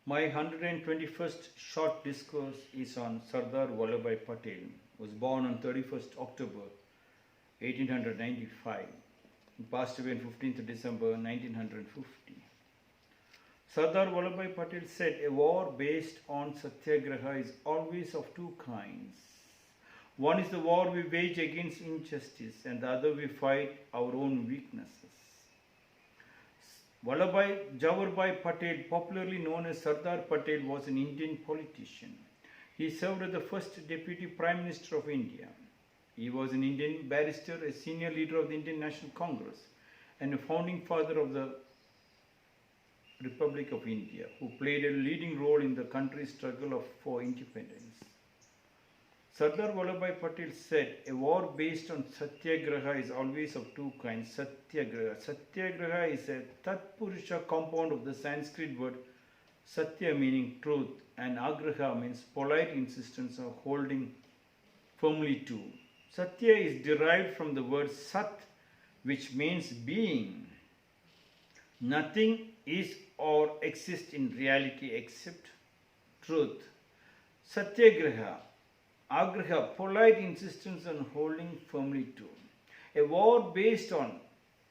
My 121st short discourse is on Sardar Vallabhbhai Patel, who was born on 31st October 1895 and passed away on 15th December 1950. Sardar Vallabhbhai Patel said, "A war based on satyagraha is always of two kinds. One is the war we wage against injustice, and the other we fight our own weaknesses." Vallabhbhai Jawaharbhai Patel, popularly known as Sardar Patel, was an Indian politician. He served as the first Deputy Prime Minister of India. He was an Indian barrister, a senior leader of the Indian National Congress, and a founding father of the Republic of India, who played a leading role in the country's struggle for independence. Sardar Vallabhbhai Patel said, "A war based on satyagraha is always of two kinds." Satyagraha is a Tatpurusha compound of the Sanskrit word satya, meaning truth, and agraha means polite insistence or holding firmly to. Satya is derived from the word sat, which means being. Nothing is or exists in reality except truth. Satyagraha, agraha, polite insistence on holding firmly to. A war based on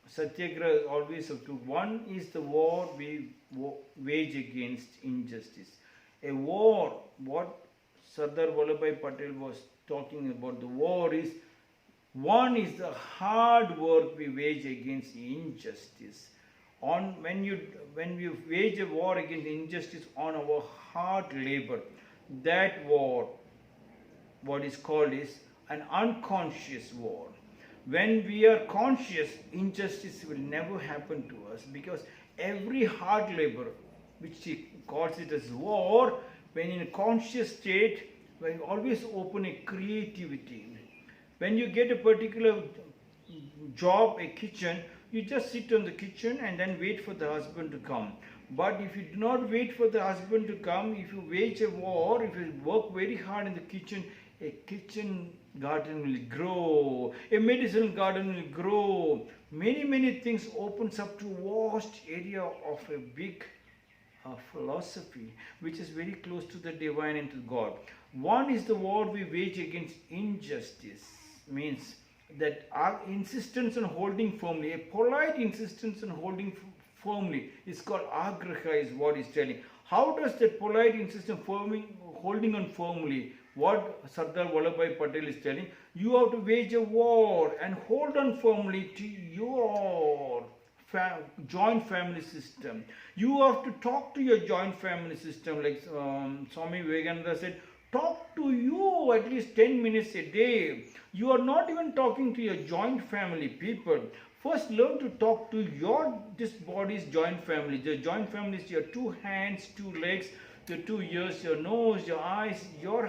satyagraha is always of two. One is the war we wage against injustice. A war, what Sardar Vallabhbhai Patel was talking about, the war is, one is the hard work we wage against injustice. When you wage a war against injustice on our hard labor, that war, what is called is an unconscious war. When we are conscious, injustice will never happen to us, because every hard labor, which he calls it as war, when in a conscious state, when you always open a creativity. When you get a particular job, a kitchen, you just sit on the kitchen and then wait for the husband to come. But if you do not wait for the husband to come, if you wage a war, if you work very hard in the kitchen, a kitchen garden will grow, a medicinal garden will grow. Many things opens up to vast area of a big philosophy, which is very close to the divine and to God. One is the war we wage against injustice, means that our insistence on holding firmly, a polite insistence on holding firmly, is called agraha, is what he's telling. How does that polite insistence holding on firmly, what Sardar Vallabhbhai Patel is telling, you have to wage a war and hold on firmly to your joint family system. You have to talk to your joint family system, like Swami Vivekananda said, talk to you at least 10 minutes a day. You are not even talking to your joint family people. First learn to talk to this body's joint family. The joint family is your two hands, two legs, your two ears, your nose, your eyes, your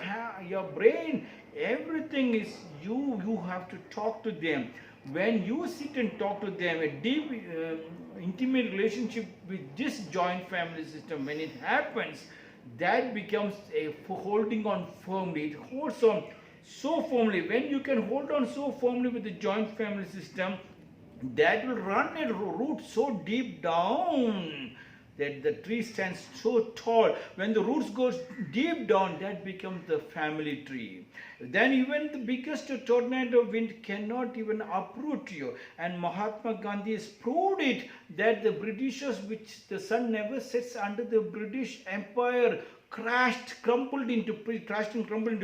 brain. Everything is you. You have to talk to them. When you sit and talk to them, a deep, intimate relationship with this joint family system, when it happens, that becomes a holding on firmly. It holds on so firmly. When you can hold on so firmly with the joint family system, that will run a root so deep down that the tree stands so tall. When the roots goes deep down, that becomes the family tree. Then even the biggest tornado wind cannot even uproot you. And Mahatma Gandhi has proved it, that the Britishers, which the sun never sets under the British Empire, crashed and crumpled into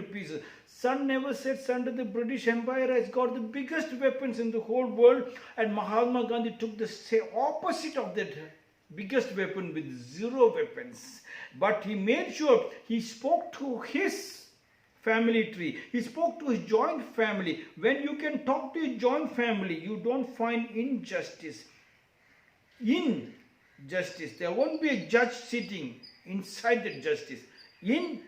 pieces. Sun never sets under the British Empire, has got the biggest weapons in the whole world, and Mahatma Gandhi took the opposite of that biggest weapon with zero weapons. But he made sure he spoke to his family tree. He spoke to his joint family. When you can talk to your joint family, you don't find injustice. There won't be a judge sitting inside the justice. In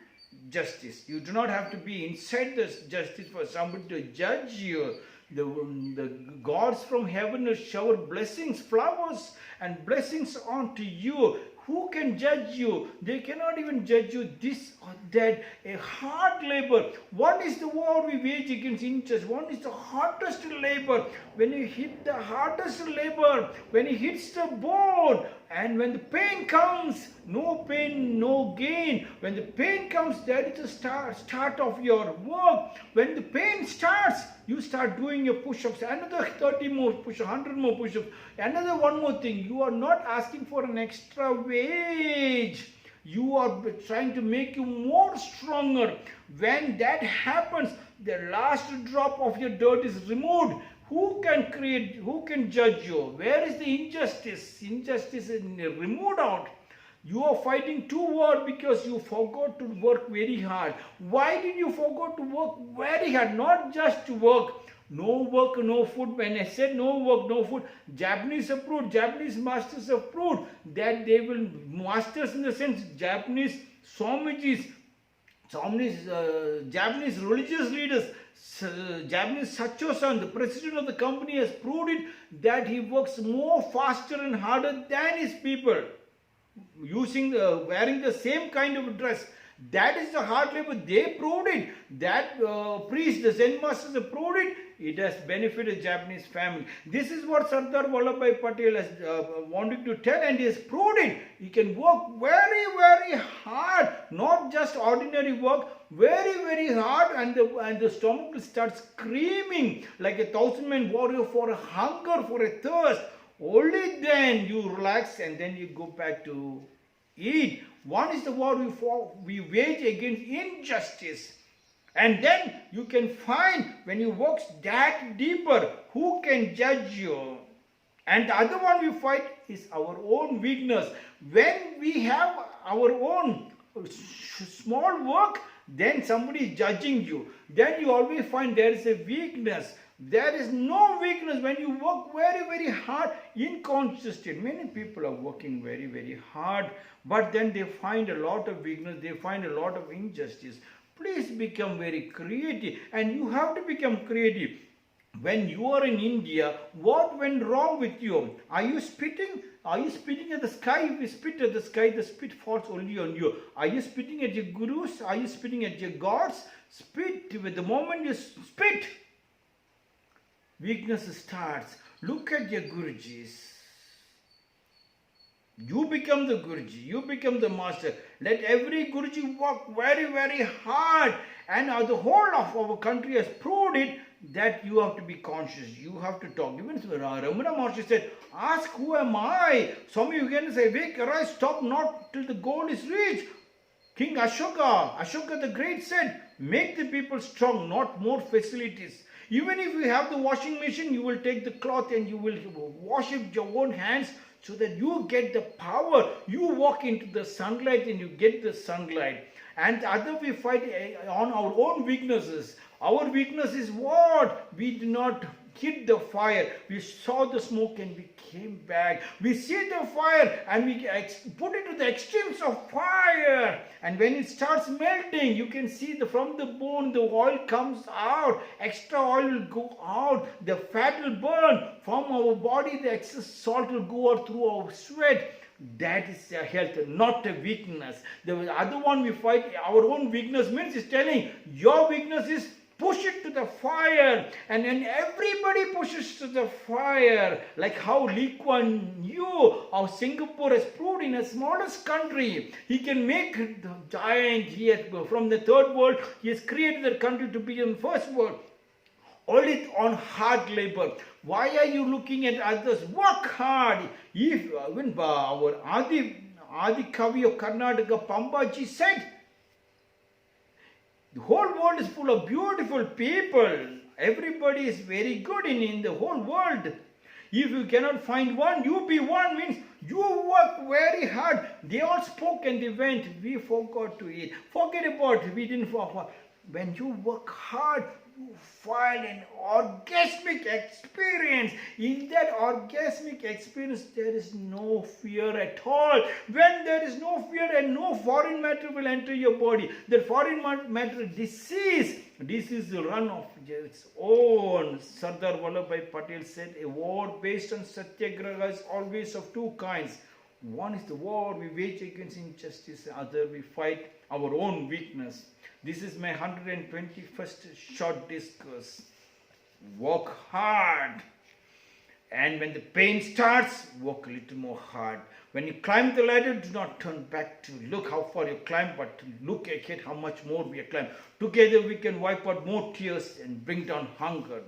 justice, you do not have to be inside the justice for somebody to judge you. The gods from heaven will shower blessings, flowers and blessings onto you. Who can judge you? They cannot even judge you this or that. A hard labor. One is the war we wage against injustice. One is the hardest labor. When you hit the hardest labor, when it hits the bone, And when the pain comes, no pain, no gain. When the pain comes, that is the start of your work. When the pain starts, you start doing your push-ups, another 30 more push-ups, 100 more push-ups, another one more thing. You are not asking for an extra wage. You are trying to make you more stronger. When that happens, the last drop of your dirt is removed. Who can judge you? Where is the injustice? Injustice is removed out. You are fighting too hard because you forgot to work very hard. Why did you forget to work very hard? Not just to work. No work, no food. When I said no work, no food, Japanese approved, Japanese masters approved that they will, masters in the sense Japanese Swamijis, Japanese religious leaders, Japanese Sacho-san, the president of the company, has proved it that he works more faster and harder than his people, wearing the same kind of dress. That is the hard labor. They proved it. That priest, the Zen masters have proved it. It has benefited Japanese family. This is what Sardar Vallabhbhai Patel has wanted to tell, and he has proved it. He can work very, very hard, not just ordinary work, very, very hard, and the stomach will start screaming like a 1,000-man warrior for a hunger, for a thirst. Only then you relax and then you go back to eat. One is the war we wage against injustice. And then you can find, when you work that deeper, who can judge you? And the other one we fight is our own weakness. When we have our own small work, then somebody is judging you. Then you always find there is a weakness. There is no weakness when you work very, very hard, inconsistent. Many people are working very, very hard, but then they find a lot of weakness, they find a lot of injustice. Please become very creative, and you have to become creative. When you are in India, what went wrong with you? Are you spitting? Are you spitting at the sky? If you spit at the sky, the spit falls only on you. Are you spitting at your gurus? Are you spitting at your gods? Spit. With the moment you spit, weakness starts. Look at your gurujis. You become the Guruji, you become the master. Let every Guruji work very, very hard. And the whole of our country has proved it that you have to be conscious. You have to talk. Even Ramana Maharshi said, ask who am I? Some of you can say, wake, arise, stop not till the goal is reached. King Ashoka the Great said, make the people strong, not more facilities. Even if you have the washing machine, you will take the cloth and you will wash it with your own hands, so that you get the power. You walk into the sunlight and you get the sunlight. And the other we fight on our own weaknesses. Our weakness is what? We did not hit the fire. We saw the smoke and we came back. We see the fire and we put it to the extremes of fire. And when it starts melting, you can see from the bone, the oil comes out. Extra oil will go out. The fat will burn. From our body, the excess salt will go out through our sweat. That is a health, not a weakness. The other one we fight, our own weakness means is telling your weakness is push it to the fire, and then everybody pushes to the fire, like how Lee Kuan Yew of Singapore has proved in a smallest country. He can make the giant. He has, from the third world, he has created the country to be in the first world. Only on hard labor. Why are you looking at others? Work hard. If even our Adi Kavi of Karnataka, Pambaji said, the whole world is full of beautiful people. Everybody is very good in the whole world. If you cannot find one, you be one means you work very hard. They all spoke and they went. We forgot to eat. Forget about it. We didn't forget. When you work hard, you find an orgasmic experience. In that orgasmic experience, there is no fear at all. When there is no fear and no foreign matter will enter your body, the foreign matter disease will run off its own. Sardar Vallabhbhai Patel said, a war based on satyagraha is always of two kinds. One is the war we wage against injustice, the other we fight our own weakness. This is my 121st short discourse. Work hard And when the pain starts, work a little more hard. When you climb the ladder, do not turn back to look how far you climb, but to look ahead how much more we have climbed. Together we can wipe out more tears and bring down hunger.